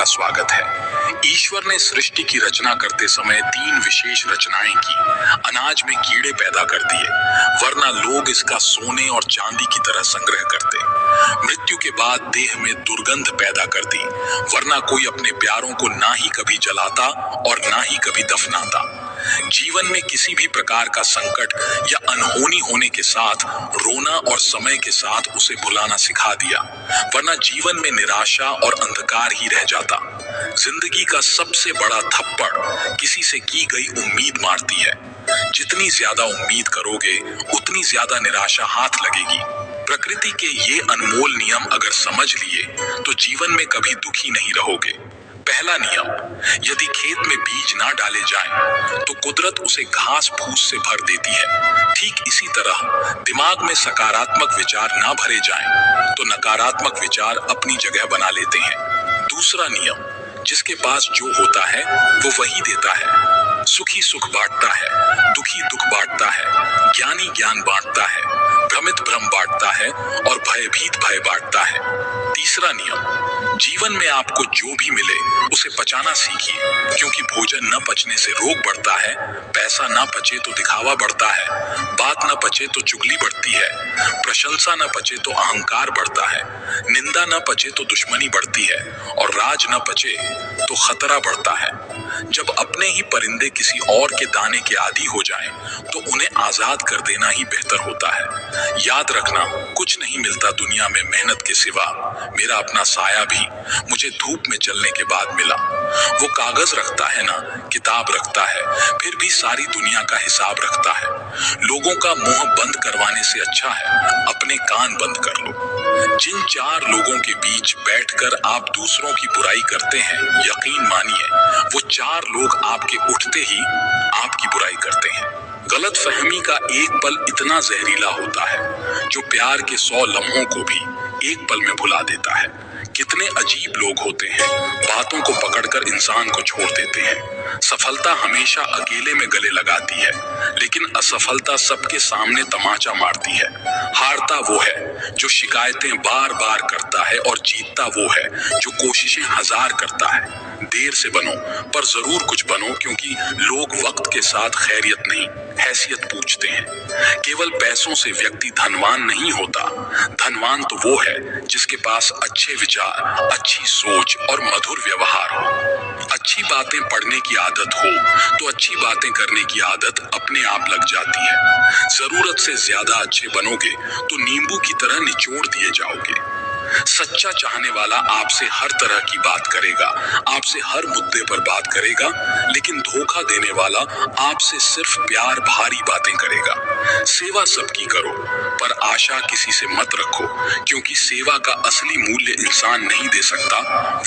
आपका स्वागत है। ईश्वर ने सृष्टि की रचना करते समय 3 विशेष रचनाएं की। अनाज में कीड़े पैदा कर दिए, वरना लोग इसका सोने और चांदी की तरह संग्रह करते। मृत्यु के बाद देह में दुर्गंध पैदा कर दी, वरना कोई अपने प्यारों को ना ही कभी जलाता और ना ही कभी दफनाता। जीवन में किसी भी प्रकार का संकट या अनहोनी होने के साथ रोना और समय के साथ उसे भुलाना सिखा दिया, वरना जीवन में निराशा और अंधकार ही रह जाता। जिंदगी का सबसे बड़ा थप्पड़ किसी से की गई उम्मीद मारती है। जितनी ज्यादा उम्मीद करोगे उतनी ज्यादा निराशा हाथ लगेगी। प्रकृति के ये अनमोल नियम अगर समझ लिए तो जीवन में कभी दुखी नहीं रहोगे। पहला नियम, यदि खेत में बीज ना डाले जाएं, तो कुदरत उसे घास फूस से भर देती है। ठीक इसी तरह दिमाग में सकारात्मक विचार ना भरे जाएं, तो नकारात्मक विचार अपनी जगह बना लेते हैं। दूसरा नियम, जिसके पास जो होता है वो वही देता है। सुखी सुख बांटता है, दुखी दुख बांटता है, ज्ञानी ज्ञान बांटता है, भ्रमित भ्रम बांटता है और भयभीत भय बांटता है। तीसरा नियम, जीवन में आपको जो भी मिले उसे पचाना सीखिए, क्योंकि भोजन न पचने से रोग बढ़ता है, पैसा न पचे तो दिखावा बढ़ता है, बात न पचे तो चुगली बढ़ती है, प्रशंसा न पचे तो अहंकार बढ़ता है, निंदा न पचे तो दुश्मनी बढ़ती है और राज न पचे तो खतरा बढ़ता है। जब अपने ही परिंदे किसी और के दाने के आदी हो जाएं, तो उन्हें आजाद कर देना ही बेहतर होता है। याद रखना, कुछ नहीं मिलता दुनिया में मेहनत के सिवा। मेरा अपना साया भी मुझे धूप में चलने के बाद मिला। वो कागज रखता है ना, किताब रखता है, फिर भी सारी दुनिया का हिसाब रखता है। लोगों का मुंह बंद करवाने से अच्छा है अपने कान बंद कर लो। जिन 4 लोगों के बीच बैठकर आप दूसरों की बुराई करते हैं, यकीन मानिए वो 4 लोग आपके उठते ही आपकी बुराई करते हैं। गलत फहमी का एक पल इतना जहरीला होता है जो प्यार के 100 लम्हों को भी एक पल में भुला देता है। कितने अजीब लोग होते हैं, बातों को पकड़कर इंसान को छोड़ देते हैं। सफलता हमेशा अकेले में गले लगाती है, लेकिन असफलता सबके सामने तमाचा मारती है। हारता वो है जो शिकायतें बार बार करता है और जीतता वो है जो कोशिशें 1000 करता है। देर से बनो पर जरूर कुछ बनो, क्योंकि लोग वक्त के साथ खैरियत नहीं, हैसियत पूछते हैं। केवल पैसों से व्यक्ति धनवान नहीं होता। धनवान तो वो है जिसके पास अच्छे विचार, अच्छी सोच और मधुर व्यवहार हो। अच्छी बातें पढ़ने की आदत हो तो अच्छी बातें करने की आदत अपने आप लग जाती है। जरूरत से ज्यादा अच्छे बनोगे तो नींबू की तरह निचोड़ दिए जाओगे। सच्चा चाहने वाला आपसे हर तरह की बात करेगा, आपसे हर मुद्दे पर बात करेगा, लेकिन धोखा देने वाला आपसे सिर्फ प्यार भारी बातें करेगा। सेवा सबकी करो, पर आशा किसी से मत रखो, क्योंकि सेवा का असली मूल्य इंसान नहीं दे सकता,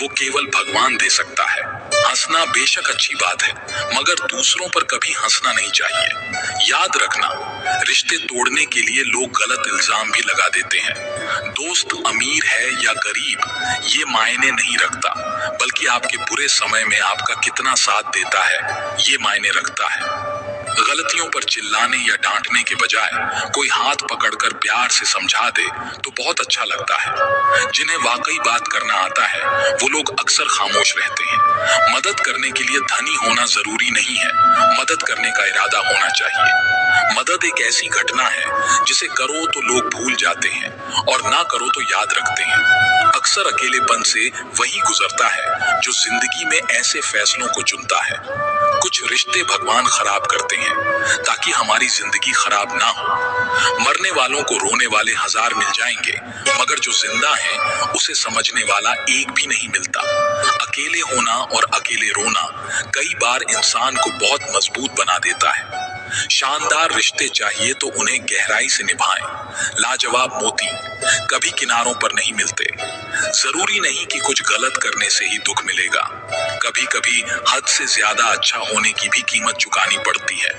वो केवल भगवान दे सकता है। हंसना बेशक अच्छी बात है, मगर दूसरों पर कभी हंसना नहीं चाहिए। याद रखना, रिश्ते तोड़ने के लिए लोग गलत इल्जाम भी लगा देते हैं। दोस्त अमीर है या गरीब ये मायने नहीं रखता, बल्कि आपके बुरे समय में आपका कितना साथ देता है ये मायने रखता है। गलतियों पर चिल्लाने या डांटने के बजाय कोई हाथ पकड़कर प्यार से समझा दे तो बहुत अच्छा लगता है। जिन्हें वाकई बात करना आता है वो लोग अक्सर खामोश रहते हैं। मदद करने के लिए धनी होना जरूरी नहीं है, मदद करने का इरादा होना चाहिए। मदद एक ऐसी घटना है जिसे करो तो लोग भूल जाते हैं और ना करो तो याद रखते हैं। अक्सर अकेलेपन से वही गुजरता है जो जिंदगी में ऐसे फैसलों को चुनता है। कुछ रिश्ते भगवान खराब करते हैं ताकि हमारी जिंदगी खराब ना हो। मरने वालों को रोने वाले 1000 मिल जाएंगे, मगर जो जिंदा है उसे समझने वाला एक भी नहीं मिलता। अकेले होना और अकेले रोना कई बार इंसान को बहुत मजबूत बना देता है। शानदार रिश्ते चाहिए तो उन्हें गहराई से निभाएं। लाजवाब मोती कभी किनारों पर नहीं मिलते। जरूरी नहीं कि कुछ गलत करने से ही दुख मिलेगा। कभी कभी हद से ज्यादा अच्छा होने की भी कीमत चुकानी पड़ती है।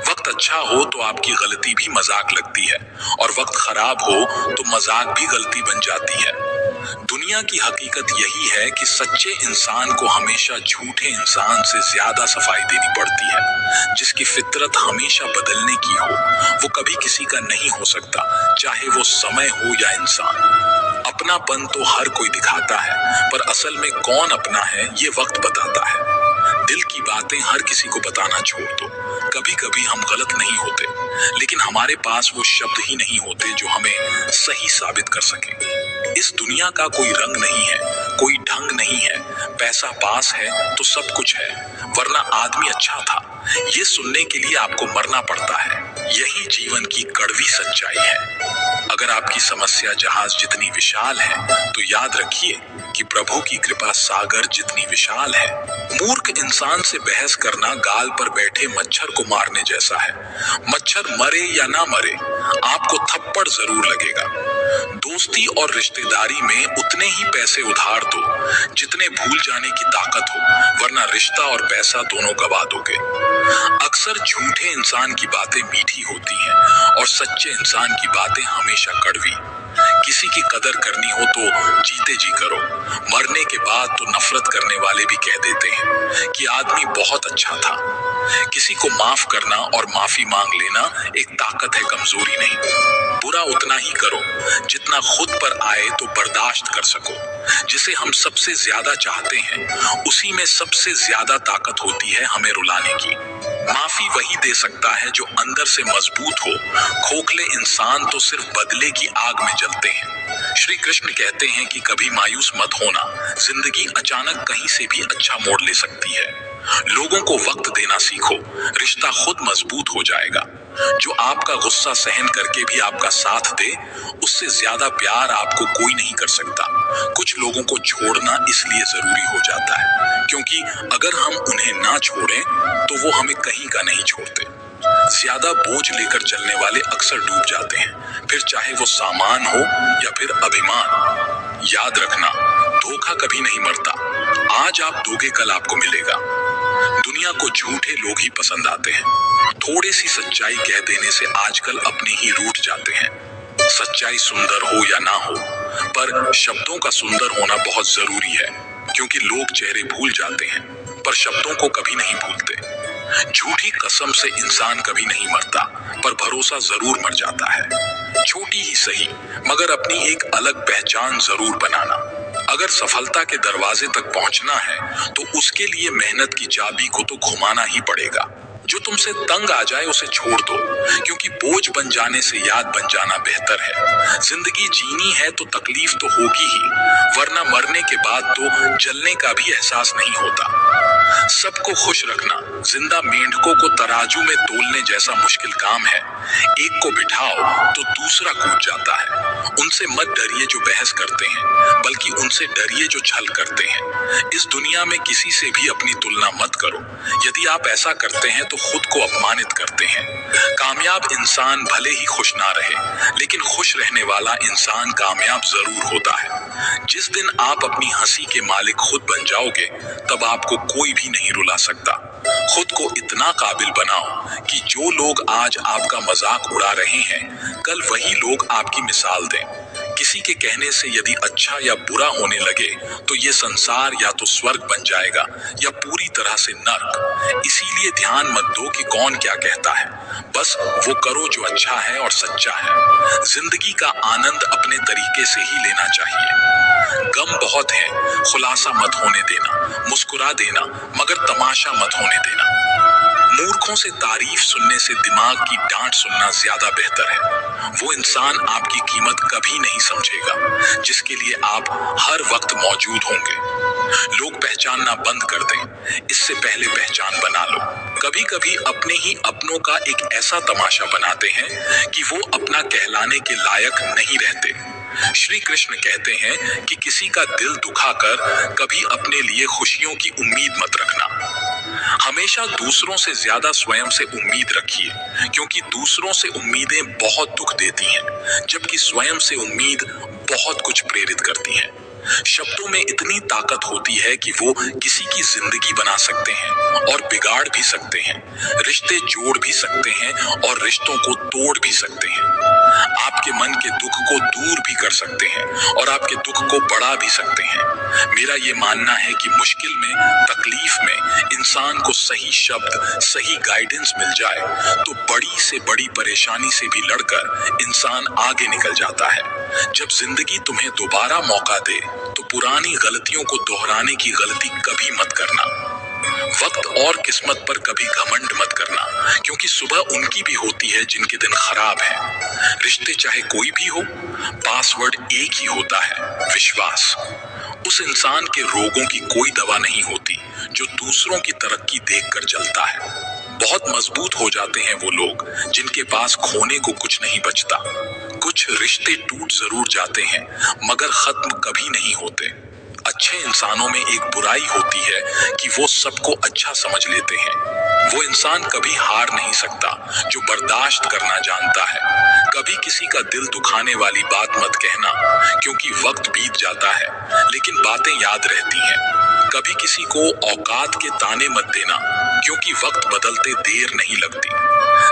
वक्त अच्छा हो तो आपकी गलती भी मजाक लगती है, और वक्त खराब हो तो मजाक भी गलती बन जाती है। दुनिया की हकीकत यही है कि सच्चे इंसान को हमेशा झूठे इंसान से ज्यादा सफाई देनी पड़ती है। जिसकी फितरत हमेशा बदलने की हो वो कभी किसी का नहीं हो सकता, चाहे वो समय हो या इंसान। अपनापन तो हर कोई दिखाता है, पर असल में कौन अपना है ये वक्त बताता है। दिल की बातें हर किसी को बताना छोड़ दो। कभी कभी हम गलत नहीं होते, लेकिन हमारे पास वो शब्द ही नहीं होते जो हमें सही साबित कर सके। इस दुनिया का कोई रंग नहीं है, कोई ढंग नहीं है। पैसा पास है तो सब कुछ है, वरना आदमी अच्छा था। ये सुनने के लिए आपको मरना पड़ता है। यही जीवन की कड़वी सच्चाई है। अगर आपकी समस्या जहाज जितनी विशाल है, तो याद रखिए कि प्रभु की कृपा सागर जितनी विशाल है। मूर्ख इंसान से बहस करना गाल पर बैठे मच्छर को मारने जैसा है। मच्छर मरे या ना मरे, आपको थप्पड़ जरूर लगेगा। दोस्ती और रिश्तेदारी में उतने ही पैसे उधार दो जितने भूल जाने की ताकत हो, वरना रिश्ता और पैसा दोनों गवा दोगे। अक्सर झूठे इंसान की बातें मीठी होती हैं और सच्चे इंसान की बातें हमेशा कड़वी। किसी की कदर करनी हो तो जीते जी करो। मरने के बाद तो नफरत करने वाले भी कह देते हैं कि आदमी बहुत अच्छा था। किसी को माफ करना और माफी मांग लेना एक ताकत है, कमजोरी नहीं। बुरा उतना ही करो जितना खुद पर आए तो बर्दाश्त कर सको। जिसे हम सबसे ज्यादा चाहते हैं, उसी में सबसे ज्यादा ताकत होती है हमें रुलाने की। माफी वही दे सकता है जो अंदर से मजबूत हो। खोखले इंसान तो सिर्फ बदले की आग में जलते हैं। श्री कृष्ण कहते हैं कि कभी मायूस मत होना, जिंदगी अचानक कहीं से भी अच्छा मोड़ ले सकती है। लोगों को वक्त देना सीखो, रिश्ता खुद मजबूत हो जाएगा। जो आपका गुस्सा सहन करके भी आपका साथ दे, उससे ज्यादा प्यार आपको कोई नहीं कर सकता। कुछ लोगों को छोड़ना इसलिए जरूरी हो जाता है क्योंकि अगर हम उन्हें ना छोड़ें तो वो हमें कहीं का नहीं छोड़ते। ज्यादा बोझ लेकर चलने वाले अक्सर डूब जाते हैं, फिर चाहे वो सामान हो या फिर अभिमान। याद रखना, धोखा कभी नहीं मरता। आज आप दोगे, कल आपको मिलेगा। दुनिया को झूठे लोग ही पसंद आते हैं। थोड़ी सी सच्चाई कह देने से आजकल अपने ही रूठ जाते हैं। सच्चाई सुंदर हो या ना हो, पर शब्दों का सुंदर होना बहुत जरूरी है, क्योंकि लोग चेहरे भूल जाते हैं पर शब्दों को कभी नहीं भूलते। झूठी कसम से इंसान कभी नहीं मरता, पर भरोसा जरूर मर जाता है। छोटी ही सही, मगर अपनी एक अलग पहचान जरूर बनाना। अगर सफलता के दरवाजे तक पहुंचना है तो उसके लिए मेहनत की चाबी को तो घुमाना ही पड़ेगा। जो तुमसे तंग आ जाए उसे छोड़ दो, क्योंकि बोझ बन जाने से याद बन जाना बेहतर है। जिंदगी जीनी है तो तकलीफ तो होगी ही, वरना मरने के बाद तो जलने का भी एहसास नहीं होता। सबको खुश रखना जिंदा मेंढकों को तराजू में तोलने जैसा मुश्किल काम है। एक को बिठाओ तो दूसरा कूद जाता है। उनसे मत डरिए जो बहस करते हैं, बल्कि उनसे डरिए जो छल करते हैं। इस दुनिया में किसी से भी अपनी तुलना मत करो। यदि आप ऐसा करते हैं तो खुद को अपमानित करते हैं। कामयाब इंसान भले ही खुश ना रहे, लेकिन खुश रहने वाला इंसान कामयाब जरूर होता है। जिस दिन आप अपनी हंसी के मालिक खुद बन जाओगे, तब आपको कोई भी नहीं रुला सकता। खुद को इतना काबिल बनाओ कि जो लोग आज आपका मजाक उड़ा रहे हैं, कल वही लोग आपकी मिसाल दें। किसी के कहने से यदि अच्छा या बुरा होने लगे तो ये संसार या तो स्वर्ग बन जाएगा या पूरी तरह से नर्क। इसीलिए ध्यान मत दो कि कौन क्या कहता है, बस वो करो जो अच्छा है और सच्चा है। जिंदगी का आनंद अपने तरीके से ही लेना चाहिए। गम बहुत है, खुलासा मत होने देना। मुस्कुरा देना, मगर तमाशा मत होने देना। मूर्खों से तारीफ सुनने से दिमाग की डांट सुनना ज्यादा बेहतर है। वो इंसान आपकी कीमत कभी नहीं समझेगा जिसके लिए आप हर वक्त मौजूद होंगे। लोग पहचानना बंद कर दें, इससे पहले पहचान बना लो। कभी कभी अपने ही अपनों का एक ऐसा तमाशा बनाते हैं कि वो अपना कहलाने के लायक नहीं रहते। श्री कृष्ण कहते हैं कि किसी का दिल दुखाकर कभी अपने लिए खुशियों की उम्मीद मत रखना। हमेशा दूसरों से ज्यादा स्वयं से उम्मीद रखिए, क्योंकि दूसरों से उम्मीदें बहुत दुख देती हैं, जबकि स्वयं से उम्मीद बहुत कुछ प्रेरित करती हैं। शब्दों में इतनी ताकत होती है कि वो किसी की जिंदगी बना सकते हैं और बिगाड़ भी सकते हैं, रिश्ते जोड़ भी सकते हैं और रिश्तों को तोड़ भी सकते हैं। आपके मन के दुख को दूर भी कर सकते हैं और आपके दुख को बढ़ा भी सकते हैं। मेरा ये मानना है कि मुश्किल में, तकलीफ में इंसान को सही शब्द, सही गाइडेंस मिल जाए तो बड़ी से बड़ी परेशानी से भी लड़कर इंसान आगे निकल जाता है। जब जिंदगी तुम्हें दोबारा मौका दे तो पुरानी गलतियों को दोहराने की गलती कभी मत करना। वक्त और किस्मत पर कभी घमंड मत करना, क्योंकि सुबह उनकी भी होती है जिनके दिन खराब है। रिश्ते चाहे कोई भी हो, पासवर्ड एक ही होता है, विश्वास। उस इंसान के रोगों की कोई दवा नहीं होती जो दूसरों की तरक्की देखकर जलता है। बहुत मजबूत हो जाते हैं वो लोग जिनके पास खोने को कुछ नहीं बचता। कुछ रिश्ते टूट जरूर जाते हैं मगर खत्म कभी नहीं होते। अच्छे इंसानों में एक बुराई होती है कि वो सबको अच्छा समझ लेते हैं। वो इंसान कभी हार नहीं सकता जो बर्दाश्त करना जानता है। कभी किसी का दिल दुखाने वाली बात मत कहना, क्योंकि वक्त बीत जाता है लेकिन बातें याद रहती हैं। कभी किसी को औकात के ताने मत देना, क्योंकि वक्त बदलते देर नहीं लगती।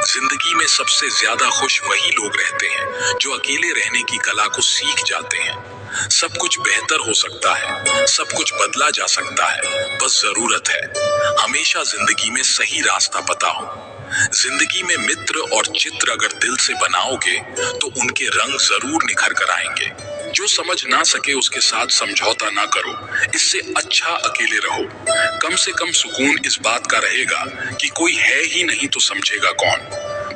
जिंदगी में सबसे ज्यादा खुश वही लोग रहते हैं जो अकेले रहने की कला को सीख जाते हैं। सब कुछ बेहतर हो सकता है, सब कुछ बदला जा सकता है, बस जरूरत है हमेशा जिंदगी में सही रास्ता पता हो। जिंदगी में मित्र और चित्र अगर दिल से बनाओगे तो उनके रंग जरूर निखर कर आएंगे। जो समझ ना सके उसके साथ समझौता ना करो, इससे अच्छा अकेले रहो। कम से कम सुकून इस बात का रहेगा कि कोई है ही नहीं तो समझेगा कौन।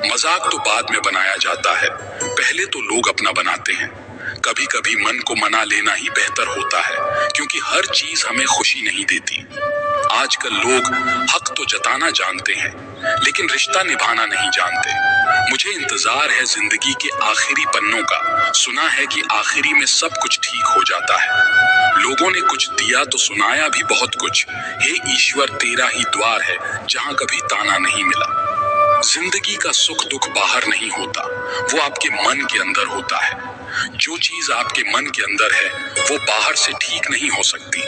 मजाक तो बाद में बनाया जाता है, पहले तो लोग अपना बनाते हैं। कभी कभी मन को मना लेना ही बेहतर होता है, क्योंकि हर चीज हमें खुशी नहीं देती। आजकल लोग हक तो जताना जानते हैं लेकिन रिश्ता निभाना नहीं जानते। मुझे इंतजार है जिंदगी के आखिरी पन्नों का। सुना है कि आखिरी में सब कुछ ठीक हो जाता है। लोगों ने कुछ दिया तो सुनाया भी बहुत कुछ। हे ईश्वर, तेरा ही द्वार है जहां कभी ताना नहीं मिला। जिंदगी का सुख दुख बाहर नहीं होता, वो आपके मन के अंदर होता है। जो चीज आपके मन के अंदर है वो बाहर से ठीक नहीं हो सकती।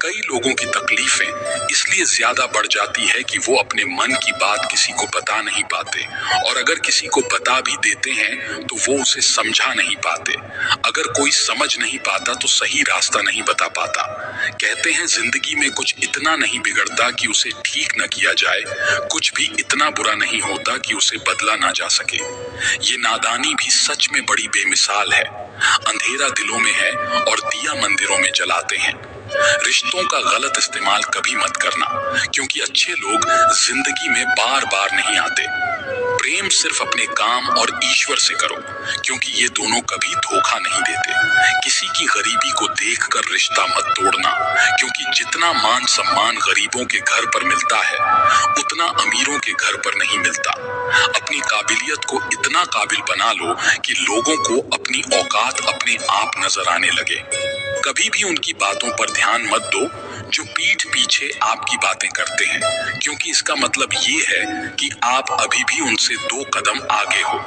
कई लोगों की तकलीफें इसलिए ज्यादा बढ़ जाती है कि वो अपने मन की बात किसी को बता नहीं पाते, और अगर किसी को बता भी देते हैं तो वो उसे समझा नहीं पाते। अगर कोई समझ नहीं पाता तो सही रास्ता नहीं बता पाता। कहते हैं जिंदगी में कुछ इतना नहीं बिगड़ता कि उसे ठीक न किया जाए, कुछ भी इतना बुरा नहीं होता कि उसे बदला ना जा सके। ये नादानी भी सच में बड़ी बेमिसाल है। अंधेरा दिलों में है और दिया मंदिरों में जलाते हैं। रिश्तों का गलत इस्तेमाल कभी मत करना, क्योंकि अच्छे लोग जिंदगी में बार बार नहीं आते। प्रेम सिर्फ अपने काम और ईश्वर से करो, क्योंकि ये दोनों कभी धोखा नहीं देते। किसी की गरीबी को देखकर रिश्ता मत तोड़ना, क्योंकि जितना मान सम्मान गरीबों के घर पर मिलता है उतना अमीरों के घर पर नहीं मिलता। अपनी काबिलियत को इतना काबिल बना लो कि लोगों को अपनी औकात अपने आप नजर आने लगे। कभी भी उनकी बातों पर ध्यान मत दो जो पीठ पीछे आपकी बातें करते हैं, क्योंकि इसका मतलब ये है कि आप अभी भी उनसे 2 कदम आगे हो।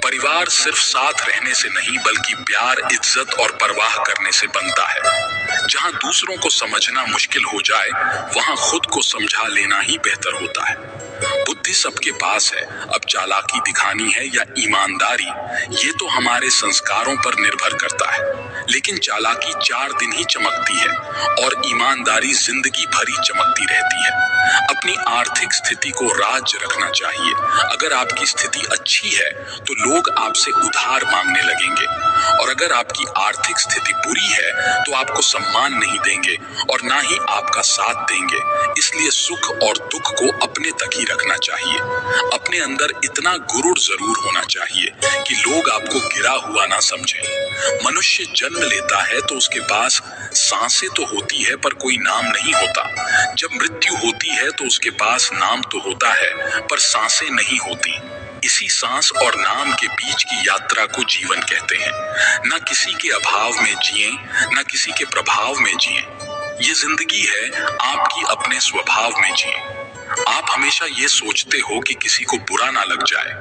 परिवार सिर्फ साथ रहने से नहीं बल्कि प्यार, इज्जत और परवाह करने से बनता है। जहां दूसरों को समझना मुश्किल हो जाए वहां खुद को समझा लेना ही बेहतर होता है। बुद्धि सबके पास है, अब चालाकी दिखानी है या ईमानदारी, ये तो हमारे संस्कारों पर निर्भर करता है। लेकिन चालाकी 4 दिन ही चमकती है और ईमानदारी जिंदगी भर ही चमकती रहती है। अपनी आर्थिक स्थिति को राज्य रखना चाहिए। अगर आपकी स्थिति अच्छी है तो लोग आपसे उधार मांगने लगेंगे, और अगर आपकी आर्थिक स्थिति बुरी है तो आपको सम्मान नहीं देंगे और ना ही आपका साथ देंगे। इसलिए सुख और दुख को अपने तक ही रखना चाहिए। अपने अंदर इतना गुरूर जरूर होना चाहिए कि लोग आपको गिरा हुआ ना समझें। मनुष्य जन्म लेता है तो उसके पास सांसें तो होती है पर कोई नाम नहीं होता। जब मृत्यु होती है तो उसके पास नाम तो होता है पर सांसें नहीं होती। इसी सांस और नाम के बीच की यात्रा को जीवन कहते हैं। न किसी के अभाव में जिएं, न किसी के प्रभाव में जिएं। ये जिंदगी है आपकी अपने स्वभाव में जिएं। आप हमेशा ये सोचते हो कि किसी को बुरा ना लग जाए,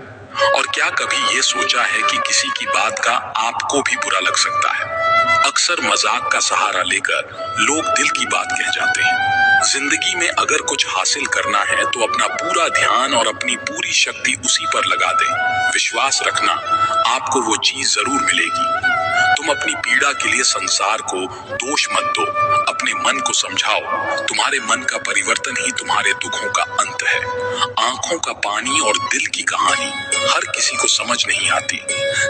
और क्या कभी ये सोचा है कि किसी की बात का आपको भी बुरा लग सकता है। अक्सर मजाक का सहारा लेकर लोग दिल की बात कह जाते हैं। जिंदगी में अगर कुछ हासिल करना है तो अपना पूरा ध्यान और अपनी पूरी शक्ति उसी पर लगा दें। विश्वास रखना, आपको वो चीज जरूर मिलेगी। तुम अपनी पीड़ा के लिए संसार को दोष मत दो, अपने मन को समझाओ। तुम्हारे मन का परिवर्तन ही तुम्हारे दुखों का अंत है। आंखों का पानी और दिल की कहानी हर किसी को समझ नहीं आती।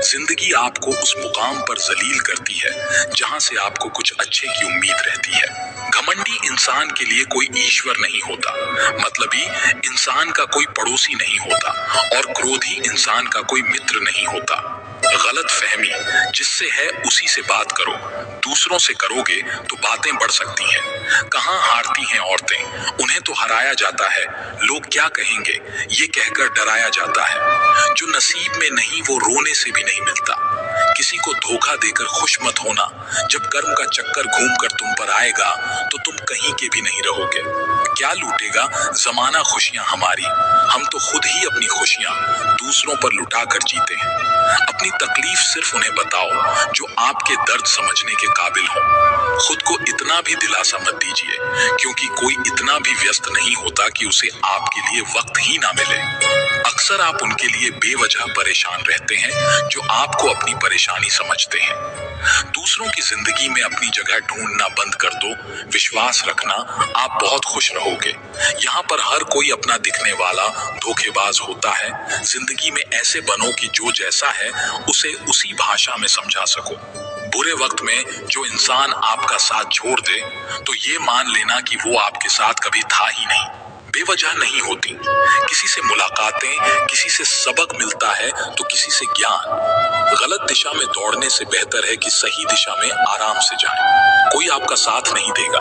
जिंदगी आपको उस मुकाम पर जलील करती है जहां से आपको कुछ अच्छे की उम्मीद रहती है। घमंडी इंसान के लिए कोई ईश्वर नहीं होता, मतलबी इंसान का कोई पड़ोसी नहीं होता और क्रोधी इंसान का कोई मित्र नहीं होता। गलत फहमी जिससे है उसी से बात करो। दूसरों से करोगे तो बातें बढ़ सकती हैं। कहाँ हारती हैं औरतें, उन्हें तो हराया जाता है। लोग क्या कहेंगे ये कहकर डराया जाता है। जो नसीब में नहीं वो रोने से भी नहीं मिलता। किसी को धोखा देकर खुश मत होना। जब कर्म का चक्कर घूमकर तुम पर आएगा तो तुम कहीं के भी नहीं रहोगे। क्या लूटेगा जमाना खुशियां हमारी, हम तो खुद ही अपनी खुशियां दूसरों पर लुटा कर जीते हैं। अपनी तकलीफ सिर्फ उन्हें बताओ जो आपके दर्द समझने के काबिल हो। खुद को इतना भी दिलासा मत दीजिए, क्योंकि कोई इतना भी व्यस्त नहीं होता कि उसे आपके लिए वक्त ही ना मिले। अक्सर आप उनके लिए बेवजह परेशान रहते हैं जो आपको अपनी परेशानी समझते हैं। दूसरों की जिंदगी में अपनी जगह ढूंढना बंद कर दो। विश्वास रखना, आप बहुत खुश रहोगे। यहाँ पर हर कोई अपना दिखने वाला धोखेबाज होता है। जिंदगी में ऐसे बनो कि जो जैसा है उसे उसी भाषा में समझा सको। बुरे वक्त में जो इंसान आपका साथ छोड़ दे तो ये मान लेना कि वो आपके साथ कभी था ही नहीं। बेवजह नहीं होती। किसी से मुलाकातें, किसी से सबक मिलता है तो किसी से ज्ञान। गलत दिशा में दौड़ने से बेहतर है कि सही दिशा में आराम से जाएं। कोई आपका साथ नहीं देगा।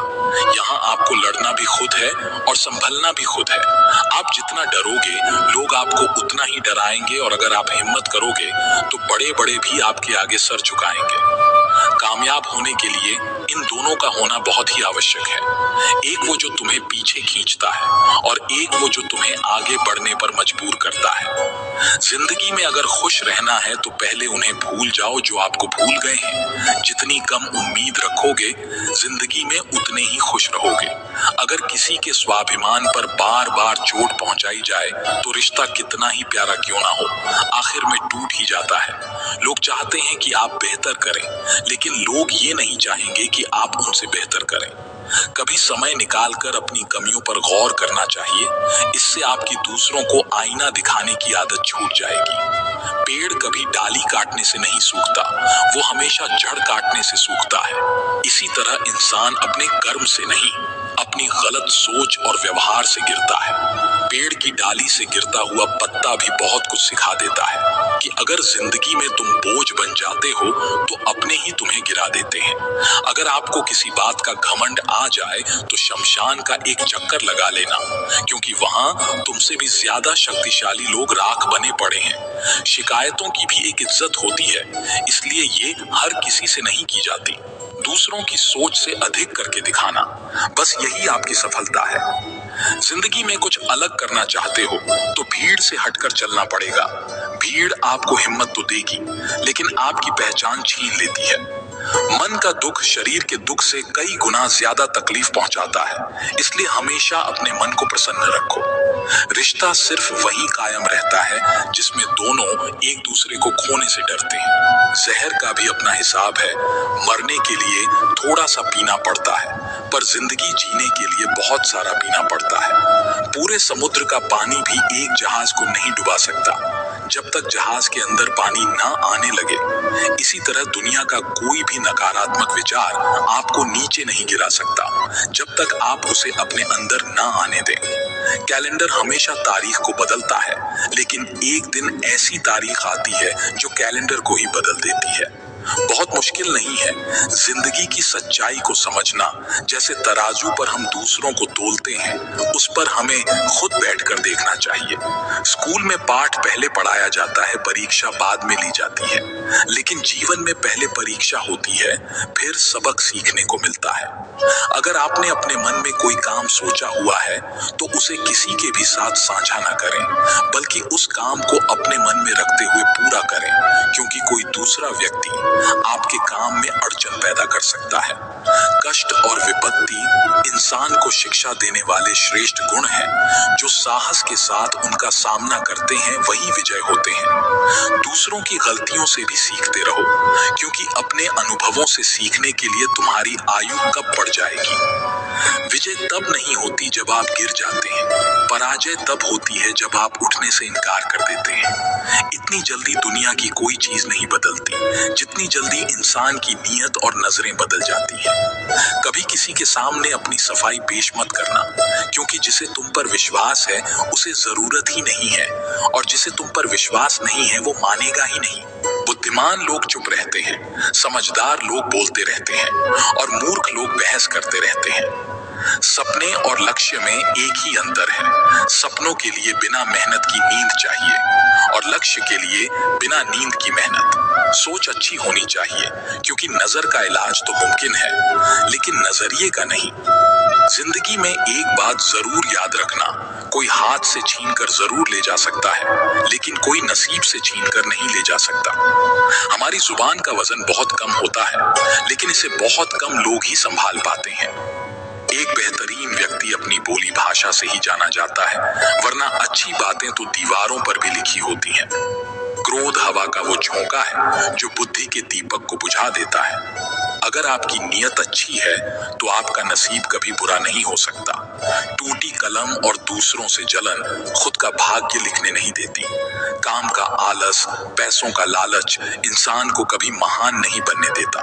यहाँ आपको लड़ना भी खुद है और संभलना भी खुद है। आप जितना डरोगे लोग आपको उतना ही डराएंगे, और अगर आप हिम्मत करोगे तो बड़े बड़े भी आपके आगे सर झुकाएंगे। कामयाब होने के लिए इन दोनों का होना बहुत ही आवश्यक है। एक वो जो तुम्हें पीछे खींचता है और एक वो जो तुम्हें आगे बढ़ने पर मजबूर करता है। जिंदगी में अगर खुश रहना है तो पहले उन्हें भूल जाओ जो आपको भूल गए हैं। जितनी कम उम्मीद रखोगे जिंदगी में उतने ही खुश रहोगे। अगर किसी के स्वाभिमान पर बार बार चोट पहुंचाई जाए तो रिश्ता कितना ही प्यारा क्यों ना हो, आखिर में टूट ही जाता है। लोग चाहते हैं कि आप बेहतर करें, लेकिन लोग ये नहीं चाहेंगे कि आप उनसे बेहतर करें। कभी समय निकालकर अपनी कमियों पर गौर करना चाहिए। इससे आपकी दूसरों को आईना दिखाने की आदत छूट जाएगी। पेड़ कभी डाली काटने से नहीं सूखता, वो हमेशा जड़ काटने से सूखता है। इसी तरह इंसान अपने कर्म से नहीं, अपनी गलत सोच और व्यवहार से गिरता है। पेड़ की डाली से गिरता हुआ पत्ता भी बहुत कुछ सिखा देता है कि अगर जिंदगी में तुम बोझ बन जाते हो तो अपने ही तुम्हें गिरा देते हैं। अगर आपको किसी बात का घमंड आ जाए तो शमशान का एक चक्कर लगा लेना, क्योंकि वहां तुमसे भी ज्यादा शक्तिशाली लोग राख बने पड़े हैं। शिकायतों की भी एक इज्जत होती है, इसलिए ये हर किसी से नहीं की जाती। दूसरों की सोच से अधिक करके दिखाना, बस यही आपकी सफलता है। जिंदगी में कुछ अलग करना चाहते हो तो भीड़ से हटकर चलना पड़ेगा। भीड़ आपको हिम्मत तो देगी, लेकिन आपकी पहचान छीन लेती है। मन का दुख शरीर के दुख से कई गुना ज्यादा तकलीफ पहुंचाता है, इसलिए हमेशा अपने मन को प्रसन्न रखो। रिश्ता सिर्फ वही कायम रहता है जिसमें दोनों एक दूसरे को खोने से डरते हैं। जहर का भी अपना हिसाब है। मरने के लिए थोड़ा सा पीना पड़ता है, पर जिंदगी जीने के लिए बहुत सारा पीना पड़ता है। पूरे समुद्र का पानी भी एक जहाज को नहीं डुबा सकता जब तक जहाज के अंदर पानी ना आने लगे। इसी तरह दुनिया का कोई भी नकारात्मक विचार आपको नीचे नहीं गिरा सकता जब तक आप उसे अपने अंदर ना आने दें। कैलेंडर हमेशा तारीख को बदलता है, लेकिन एक दिन ऐसी तारीख आती है जो कैलेंडर को ही बदल देती है। बहुत मुश्किल नहीं है जिंदगी की सच्चाई को समझना। जैसे तराजू पर हम दूसरों को तोलते हैं, उस पर हमें खुद बैठकर देखना चाहिए। स्कूल में पाठ पहले पढ़ाया जाता है, परीक्षा बाद में ली जाती है, लेकिन जीवन में पहले परीक्षा होती है, फिर सबक सीखने को मिलता है। अगर आपने अपने मन में कोई काम सोचा हुआ है तो उसे किसी के भी साथ साझा ना करें, बल्कि उस काम को अपने मन में रखते हुए पूरा करें, क्योंकि कोई दूसरा व्यक्ति आपके काम में अड़चन पैदा कर सकता है। कष्ट और विपत्ति इंसान को शिक्षा देने वाले श्रेष्ठ गुण हैं। जो साहस के साथ उनका सामना करते हैं वही विजय होते हैं। दूसरों की गलतियों से भी सीखते रहो, क्योंकि अपने अनुभवों से सीखने के लिए तुम्हारी आयु कब बढ़ जाएगी। विजय तब नहीं होती जब आप गिर जाते हैं, पराजय तब होती है जब आप उठने से इनकार कर देते हैं। इतनी जल्दी दुनिया की कोई चीज नहीं बदलती जितनी जल्दी इंसान की नीयत और नजरें बदल जाती हैं। कभी किसी के सामने अपनी सफाई पेश मत करना, क्योंकि जिसे तुम पर विश्वास है उसे जरूरत ही नहीं है, और जिसे तुम पर विश्वास नहीं है वो मानेगा ही नहीं। बुद्धिमान लोग चुप रहते हैं, समझदार लोग बोलते रहते हैं, और मूर्ख लोग बहस करते रहते हैं। सपने और लक्ष्य में एक ही अंतर है। सपनों के लिए बिना मेहनत की नींद चाहिए, और लक्ष्य के लिए बिना नींद की मेहनत। सोच अच्छी होनी चाहिए, क्योंकि नजर का इलाज तो मुमकिन है, लेकिन नजरिए का नहीं। जिंदगी में एक बात जरूर याद रखना, कोई हाथ से छीनकर जरूर ले जा सकता है, लेकिन कोई नसीब से छीनकर नहीं ले जा सकता। हमारी जुबान का वजन बहुत कम होता है, लेकिन इसे बहुत कम लोग ही संभाल पाते हैं। एक बेहतरीन व्यक्ति अपनी बोली भाषा से ही जाना जाता है, वरना अच्छी बातें तो दीवारों पर भी लिखी होती हैं। क्रोध हवा का वो झोंका है जो बुद्धि के दीपक को बुझा देता है। अगर आपकी नीयत अच्छी है तो आपका नसीब कभी बुरा नहीं हो सकता। टूटी कलम और दूसरों से जलन खुद का भाग्य लिखने नहीं देती। काम का आलस, पैसों का लालच इंसान को कभी महान नहीं बनने देता।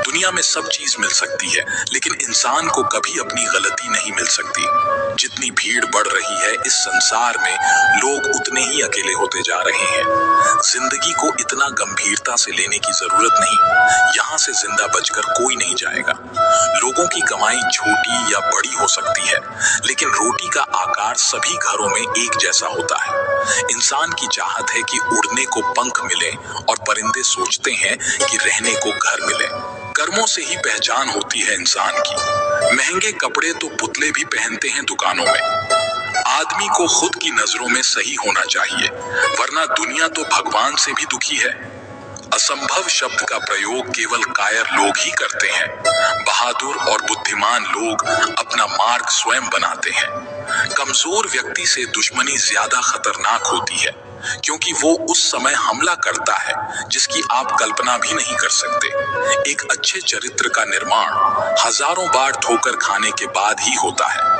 दुनिया में सब चीज मिल सकती है, लेकिन इंसान को कभी अपनी गलती नहीं मिल सकती। जितनी भीड़ बढ़ रही है इस संसार में, लोग उतने ही अकेले होते जा रहे हैं। जिंदगी को इतना गंभीरता से लेने की जरूरत नहीं। यहाँ से जिंदा बचकर कोई नहीं जाएगा। लोगों की कमाई छोटी या बड़ी हो सकती है, लेकिन रोटी का आकार सभी घरों में एक जैसा होता है। इंसान की चाहत है कि उड़ने को पंख मिले, और परिंदे सोचते हैं कि रहने को घर मिले। कर्मों से ही पहचान होती है इंसान की। महंगे कपड़े तो पुतले भी पहनते हैं दुकानों में। आदमी को खुद की नजरों में सही होना चाहिए, वरना दुनिया तो भगवान से भी दुखी है। असंभव शब्द का प्रयोग केवल कायर लोग ही करते हैं। बहादुर और बुद्धिमान लोग अपना मार्ग स्वयं बनाते हैं। कमजोर व्यक्ति से दुश्मनी ज्यादा खतरनाक होती है, क्योंकि वो उस समय हमला करता है जिसकी आप कल्पना भी नहीं कर सकते। एक अच्छे चरित्र का निर्माण हजारों बार ठोकर खाने के बाद ही होता है।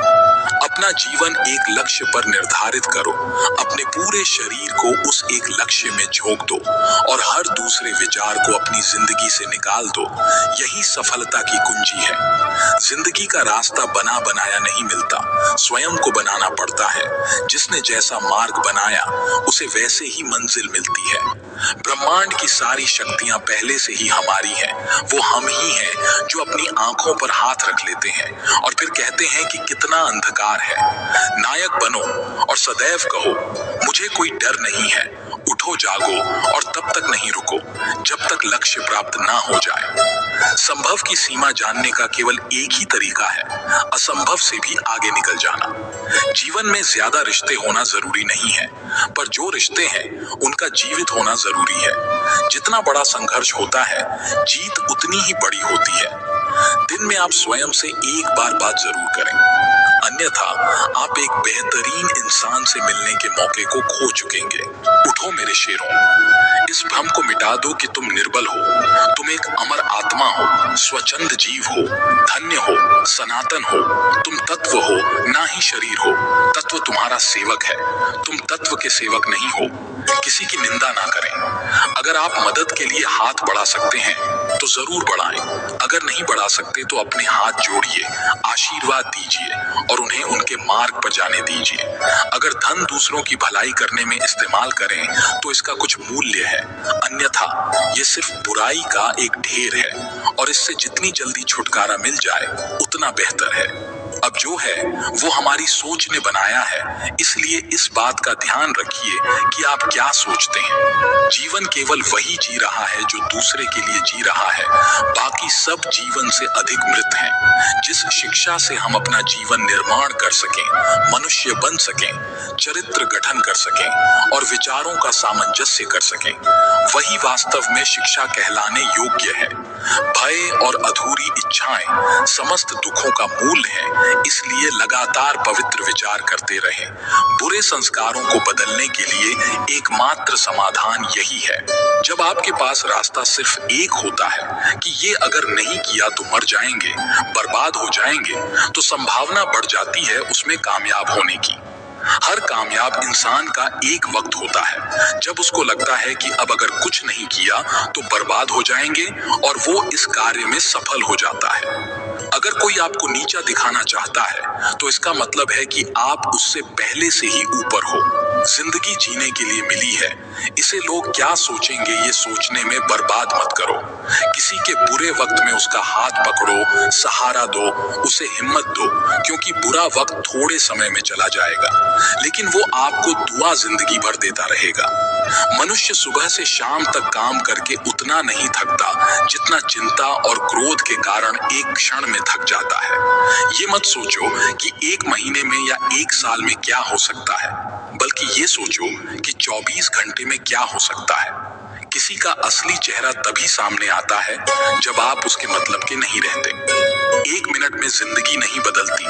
अपना जीवन एक लक्ष्य पर निर्धारित करो, अपने पूरे शरीर को उस एक लक्ष्य में झोंक दो, और हर दूसरे विचार को अपनी जिंदगी से निकाल दो। यही सफलता की कुंजी है। जिंदगी का रास्ता बना बनाया नहीं मिलता, स्वयं को बनाना पड़ता है। जिसने जैसा मार्ग बनाया उसे वैसे ही मंजिल मिलती है। ब्रह्मांड की सारी शक्तियां पहले से ही हमारी हैं। वो हम ही हैं जो अपनी आंखों पर हाथ रख लेते हैं और फिर कहते हैं कि कितना अंधकार है। नायक बनो और सदैव कहो, मुझे कोई डर नहीं है। उठो, जागो, और तब तक नहीं रुको जब तक लक्ष्य प्राप्त ना हो जाए। संभव की सीमा जानने का केवल एक ही तरीका है, असंभव से भी आगे निकल जाना। जीवन में ज्यादा रिश्ते होना जरूरी नहीं है, पर जो रिश्ते हैं उनका जीवित होना जरूरी है। जितना बड़ा संघर्ष होता है, जीत उतनी ही बड़ी होती है। दिन में आप स्वयं से एक बार बात जरूर करें, अन्यथा आप एक बेहतरीन इंसान से मिलने के मौके को खो चुकेंगे। उठो मेरे शेरों, इस भ्रम को मिटा दो कि तुम निर्बल हो। तुम एक अमर आत्मा हो, स्वच्छंद जीव हो, धन्य हो, सनातन हो। तुम तत्व हो, ना ही शरीर हो। तत्व तुम्हारा सेवक है, तुम तत्व के सेवक नहीं हो। किसी की निंदा ना करें। अगर आप मदद के लिए हाथ बढ़ा सकते हैं तो जरूर बढ़ाएं। अगर नहीं बढ़ा सकते तो अपने हाथ जोड़िए, आशीर्वाद दीजिए और उन्हें उनके मार्ग पर जाने दीजिए। अगर धन दूसरों की भलाई करने में इस्तेमाल करें तो इसका कुछ मूल्य है, अन्यथा ये सिर्फ बुराई का एक ढेर है, और इससे जितनी जल्दी छुटकारा मिल जाए उतना बेहतर है। अब जो है वो हमारी सोच ने बनाया है, इसलिए इस बात का ध्यान रखिए कि आप क्या सोचते हैं। जीवन केवल वही जी रहा है जो दूसरे के लिए जी रहा है, बाकी सब जीवन से अधिक मृत हैं। जिस शिक्षा से हम अपना जीवन निर्माण कर सकें, मनुष्य बन सकें, चरित्र गठन कर सकें और विचारों का सामंजस्य कर सकें, वही वास्तव में शिक्षा कहलाने योग्य है। भय और अधूरी इच्छाएं समस्त दुखों का मूल है, इसलिए लगातार पवित्र विचार करते रहें। बुरे संस्कारों को बदलने के लिए एकमात्र समाधान यही है। जब आपके पास रास्ता सिर्फ एक होता है कि ये अगर नहीं किया तो मर जाएंगे, बर्बाद हो जाएंगे, तो संभावना बढ़ जाती है उसमें कामयाब होने की। हर कामयाब इंसान का एक वक्त होता है जब उसको लगता है कि अब अगर कुछ नहीं किया तो बर्बाद हो जाएंगे, और वो इस कार्य में सफल हो जाता है। अगर कोई आपको नीचा दिखाना चाहता है तो इसका मतलब है कि आप उससे पहले से ही ऊपर हो। जिंदगी जीने के लिए मिली है, इसे लोग क्या सोचेंगे ये सोचने में बर्बाद मत करो। किसी के बुरे वक्त में उसका हाथ पकड़ो, सहारा दो, उसे हिम्मत दो, क्योंकि बुरा वक्त थोड़े समय में चला जाएगा, लेकिन वो आपको दुआ जिंदगी भर देता रहेगा। मनुष्य सुबह से शाम तक काम करके उतना नहीं थकता जितना चिंता और क्रोध के कारण एक क्षण में थक जाता है। ये मत सोचो कि एक महीने में या एक साल में क्या हो सकता है, बल्कि ये सोचो कि 24 घंटे में क्या हो सकता है। किसी का असली चेहरा तभी सामने आता है जब आप उसके मतलब के नहीं रहते। 1 मिनट में जिंदगी नहीं बदलती,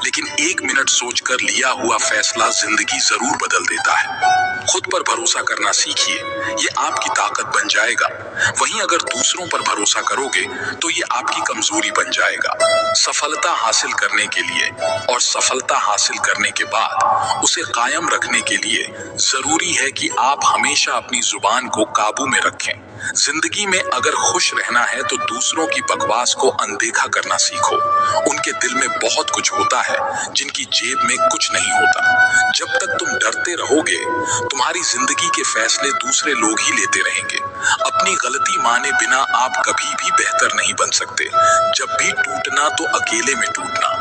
लेकिन 1 मिनट सोचकर लिया हुआ फैसला जिंदगी जरूर बदल देता है। खुद पर भरोसा करना सीखिए, ये आपकी ताकत बन जाएगा। वहीं अगर दूसरों पर भरोसा करोगे तो ये आपकी कमजोरी बन जाएगा। सफलता हासिल करने के लिए और सफलता हासिल करने के बाद उसे कायम रखने के लिए जरूरी है कि आप हमेशा अपनी जुबान को काबू में रखें। जिंदगी में अगर खुश रहना है तो दूसरों की बकवास को अनदेखा करना सीखो। उनके दिल में बहुत कुछ होता है जिनकी जेब में कुछ नहीं होता। जब तक तुम डरते रहोगे, तुम्हारी जिंदगी के फैसले दूसरे लोग ही लेते रहेंगे। अपनी गलती माने बिना आप कभी भी बेहतर नहीं बन सकते। जब भी टूटना तो अकेले में टूटना,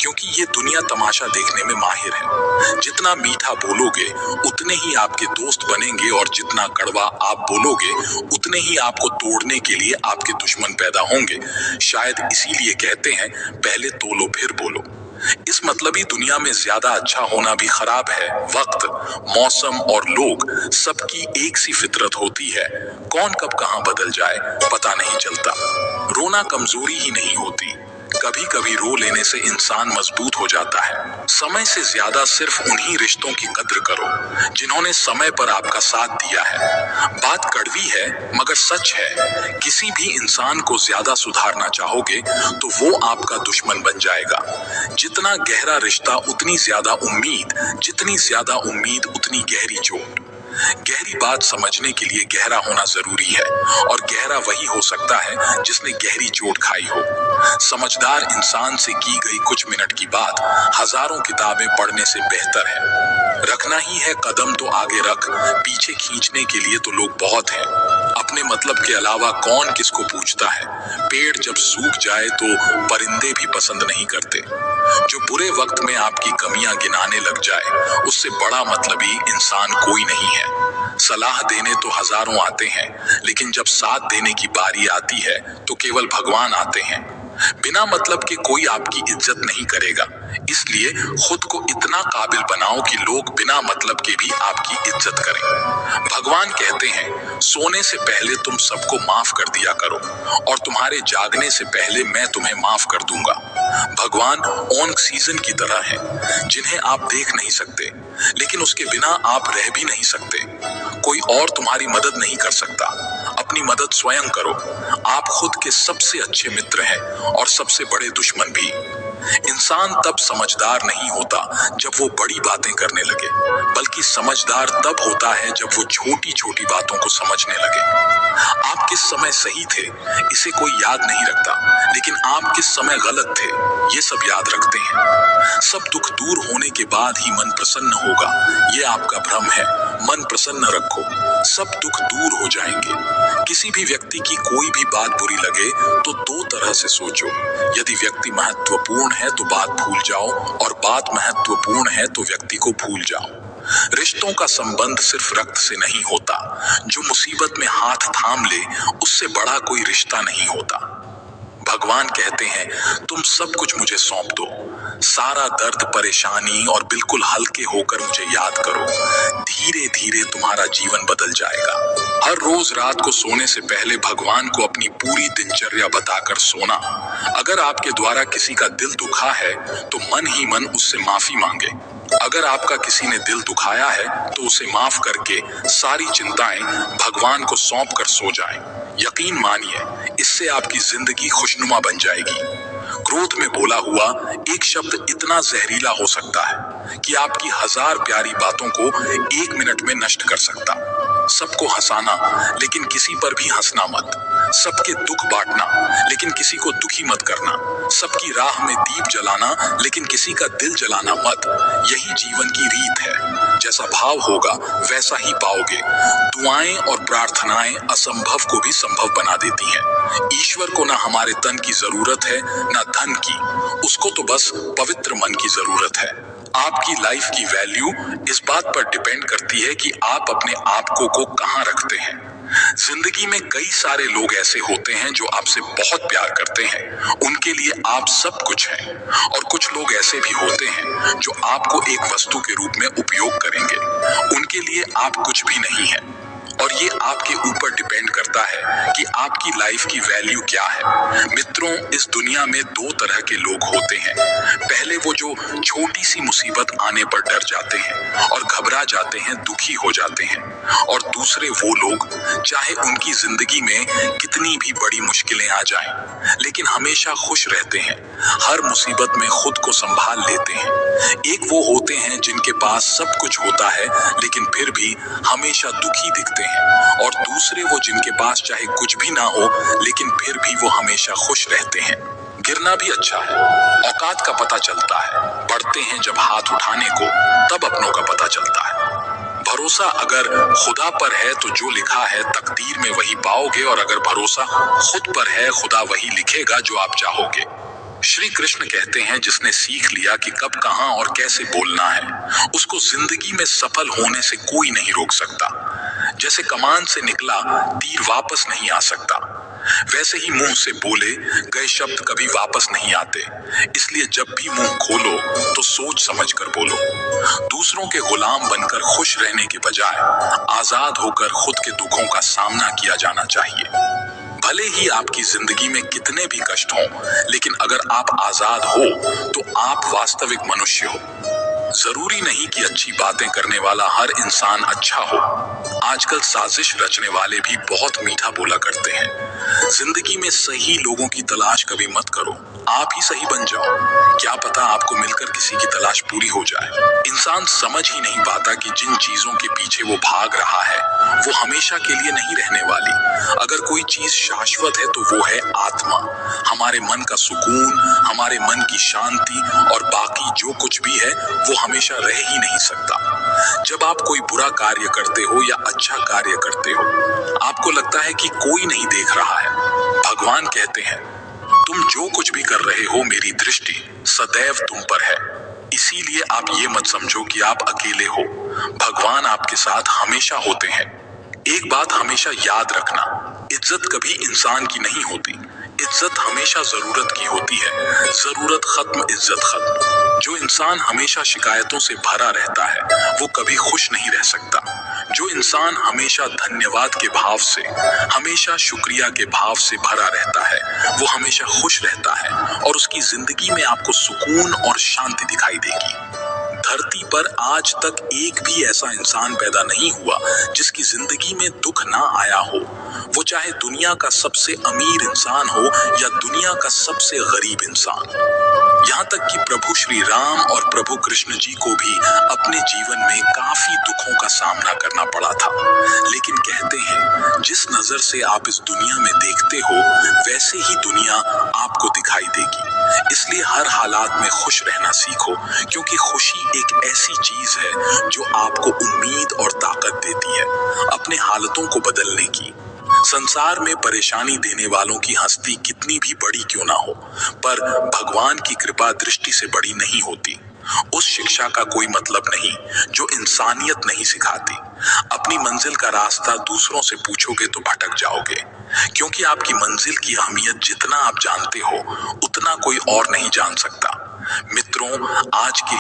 क्योंकि ये दुनिया तमाशा देखने में माहिर है। जितना मीठा बोलोगे उतने ही आपके दोस्त बनेंगे, और जितना कड़वा आप बोलोगे उतने ही आपको तोड़ने के लिए आपके दुश्मन पैदा होंगे। शायद इसीलिए कहते हैं, पहले तोलो फिर बोलो। इस मतलबी दुनिया में ज्यादा अच्छा होना भी खराब है। वक्त, मौसम और लोग सबकी एक सी फितरत होती है। कौन कब कहां बदल जाए पता नहीं चलता। रोना कमजोरी ही नहीं होती, कभी कभी रो लेने से इंसान मजबूत हो जाता है। समय से ज्यादा सिर्फ उन्हीं रिश्तों की कद्र करो जिन्होंने समय पर आपका साथ दिया है। बात कड़वी है मगर सच है, किसी भी इंसान को ज्यादा सुधारना चाहोगे तो वो आपका दुश्मन बन जाएगा। जितना गहरा रिश्ता उतनी ज्यादा उम्मीद, जितनी ज्यादा उम्मीद उतनी गहरी चोट। गहरी बात समझने के लिए गहरा होना जरूरी है, और गहरा वही हो सकता है जिसने गहरी चोट खाई हो। समझदार इंसान से की गई कुछ मिनट की बात हजारों किताबें पढ़ने से बेहतर है। रखना ही है कदम तो आगे रख, पीछे खींचने के लिए तो लोग बहुत हैं। अपने मतलब के अलावा कौन किसको पूछता है। पेड़ जब सूख जाए तो परिंदे भी पसंद नहीं करते। जो बुरे वक्त में आपकी कमियां गिनाने लग जाए, उससे बड़ा मतलबी इंसान कोई नहीं है। सलाह देने तो हजारों आते हैं, लेकिन जब साथ देने की बारी आती है तो केवल भगवान आते हैं। बिना मतलब के कोई आपकी इज्जत नहीं करेगा, इसलिए खुद को इतना काबिल बनाओ कि लोग बिना मतलब के भी आपकी इज्जत करें। भगवान कहते हैं, सोने से पहले तुम सबको माफ कर दिया करो, और तुम्हारे जागने से पहले मैं तुम्हें माफ कर दूंगा। भगवान ऑन सीजन की तरह है, जिन्हें आप देख नहीं सकते, लेकिन उसके बिना आप रह भी नहीं सकते। कोई और तुम्हारी मदद नहीं कर सकता, अपनी मदद स्वयं करो। आप खुद के सबसे अच्छे मित्र हैं और सबसे बड़े दुश्मन भी। इंसान तब समझदार नहीं होता जब वो बड़ी बातें करने लगे, बल्कि समझदार तब होता है जब वो छोटी छोटी बातों को समझने लगे। आप किस समय सही थे इसे कोई याद नहीं रखता, लेकिन आप किस समय गलत थे ये सब याद रखते हैं। सब दुख दूर होने के बाद ही मन प्रसन्न होगा, ये आपका भ्रम है। मन प्रसन्न रखो, सब दुख दूर हो जाएंगे। किसी भी व्यक्ति की कोई भी बात बुरी लगे तो दो तरह से सोचो। यदि व्यक्ति महत्वपूर्ण है तो बात भूल जाओ, और बात महत्वपूर्ण है तो व्यक्ति को भूल जाओ। रिश्तों का संबंध सिर्फ रक्त से नहीं होता। जो मुसीबत में हाथ थाम ले, उससे बड़ा कोई रिश्ता नहीं होता। भगवान कहते हैं, तुम सब कुछ मुझे सौंप दो, सारा दर्द परेशानी, और बिल्कुल हल्के होकर मुझे याद करो। धीरे धीरे तुम्हारा जीवन बदल जाएगा। हर रोज रात को सोने से पहले भगवान को अपनी पूरी दिनचर्या बताकर सोना। अगर आपके द्वारा किसी का दिल दुखा है तो मन ही मन उससे माफी मांगे। अगर आपका किसी ने दिल दुखाया है तो उसे माफ करके सारी चिंताएं भगवान को सौंप कर सो जाएं। यकीन मानिए, इससे आपकी जिंदगी खुशनुमा बन जाएगी। क्रोध में बोला हुआ एक शब्द इतना जहरीला हो सकता है कि आपकी 1000 प्यारी बातों को 1 मिनट में नष्ट कर सकता। सबको हंसाना, लेकिन किसी पर भी हंसना मत। सबके दुख बांटना, लेकिन किसी को दुखी मत करना। सबकी राह में दीप जलाना, लेकिन किसी का दिल जलाना मत। यही जीवन की रीत है। जैसा भाव होगा वैसा ही पाओगे। दुआएं और प्रार्थनाएं असंभव को भी संभव बना देती हैं। ईश्वर को ना हमारे तन की जरूरत है, ना धन की। उसको तो बस पवित्र मन की जरूरत है। आपकी लाइफ की वैल्यू इस बात पर डिपेंड करती है कि आप अपने आप को कहां रखते हैं। जिंदगी में कई सारे लोग ऐसे होते हैं जो आपसे बहुत प्यार करते हैं, उनके लिए आप सब कुछ हैं। और कुछ लोग ऐसे भी होते हैं जो आपको एक वस्तु के रूप में उपयोग करेंगे, उनके लिए आप कुछ भी नहीं है। और ये आपके ऊपर डिपेंड करता है कि आपकी लाइफ की वैल्यू क्या है। मित्रों, इस दुनिया में 2 तरह के लोग होते हैं। पहले वो जो छोटी सी मुसीबत आने पर डर जाते हैं और घबरा जाते हैं, दुखी हो जाते हैं। और दूसरे वो लोग, चाहे उनकी जिंदगी में कितनी भी बड़ी मुश्किलें आ जाएं, लेकिन हमेशा खुश रहते हैं, हर मुसीबत में खुद को संभाल लेते हैं। एक वो होते हैं जिनके पास सब कुछ होता है लेकिन फिर भी हमेशा दुखी दिखते हैं। और दूसरे वो जिनके पास चाहे कुछ भी ना हो लेकिन फिर भी वो हमेशा खुश रहते हैं। गिरना भी अच्छा है, औकात का पता चलता है। बढ़ते हैं जब हाथ उठाने को, तब अपनों का पता चलता है। भरोसा अगर खुदा पर है तो जो लिखा है तकदीर में वही पाओगे, और अगर भरोसा खुद पर है, खुदा वही लिखेगा जो आप चाहोगे। श्री कृष्ण कहते हैं, जिसने सीख लिया कि कब, कहां और कैसे बोलना है, उसको जिंदगी में सफल होने से कोई नहीं रोक सकता। जैसे कमान से निकला तीर वापस नहीं आ सकता, वैसे ही मुंह से बोले गए शब्द कभी वापस नहीं आते। इसलिए जब भी मुंह खोलो तो सोच समझ कर बोलो। दूसरों के गुलाम बनकर खुश रहने के बजाय आजाद होकर खुद के दुखों का सामना किया जाना चाहिए। भले ही आपकी जिंदगी में कितने भी कष्ट हों, लेकिन अगर आप आजाद हो तो आप वास्तविक मनुष्य हो। जरूरी नहीं कि अच्छी बातें करने वाला हर इंसान अच्छा हो। आजकल साजिश रचने वाले भी बहुत मीठा बोला करते हैं। जिंदगी में सही लोगों की तलाश कभी मत करो, आप ही सही बन जाओ। क्या पता आपको मिलकर किसी की तलाश पूरी हो जाए। इंसान समझ ही नहीं पाता कि जिन चीजों के पीछे वो भाग रहा है वो हमेशा के लिए नहीं रहने वाली। अगर कोई चीज शाश्वत है तो वो है आत्मा, हमारे मन का सुकून, हमारे मन की शांति, और बाकी जो कुछ भी है वो हमेशा रह ही नहीं सकता। जब आप कोई बुरा कार्य करते हो या अच्छा कार्य करते हो, आपको लगता है कि कोई नहीं देख रहा है। भगवान कहते हैं, तुम जो कुछ भी कर रहे हो मेरी दृष्टि सदैव तुम पर है। इसीलिए आप ये मत समझो कि आप अकेले हो, भगवान आपके साथ हमेशा होते हैं। एक बात हमेशा याद रखना, इज्जत कभी इंसान की नहीं होती, इज्जत हमेशा जरूरत की होती है। जरूरत खत्म, इज्जत खत्म। जो इंसान हमेशा शिकायतों से भरा रहता है वो कभी खुश नहीं रह सकता। जो इंसान हमेशा धन्यवाद के भाव से, हमेशा शुक्रिया के भाव से भरा रहता है वो हमेशा खुश रहता है, और उसकी जिंदगी में आपको सुकून और शांति दिखाई देगी। धरती पर आज तक एक भी ऐसा इंसान पैदा नहीं हुआ जिसकी जिंदगी में दुख ना आया हो। वो चाहे दुनिया का सबसे अमीर इंसान हो या दुनिया का सबसे गरीब इंसान। यहाँ तक कि प्रभु श्री राम और प्रभु कृष्ण जी को भी अपने जीवन में काफी दुखों का सामना करना पड़ा था। लेकिन कहते हैं, जिस नजर से आप इस दुनिया में देखते हो वैसे ही दुनिया आपको दिखाई देगी। इसलिए हर हालात में खुश रहना सीखो, क्योंकि खुशी एक ऐसी चीज है जो आपको उम्मीद और ताकत देती है अपने हालातों को बदलने की। संसार में परेशानी देने वालों की हस्ती कितनी भी बड़ी क्यों ना हो, पर भगवान की कृपा दृष्टि से बड़ी नहीं होती। उस शिक्षा का कोई मतलब नहीं जो इंसानियत नहीं सिखाती। अपनी मंजिल का रास्ता दूसरों से पूछोगे तो भटक जाओगे, क्योंकि आपकी मंजिल की अहमियत जितना आप जानते हो उतना कोई और नहीं जान सकता। मित्रों, आज की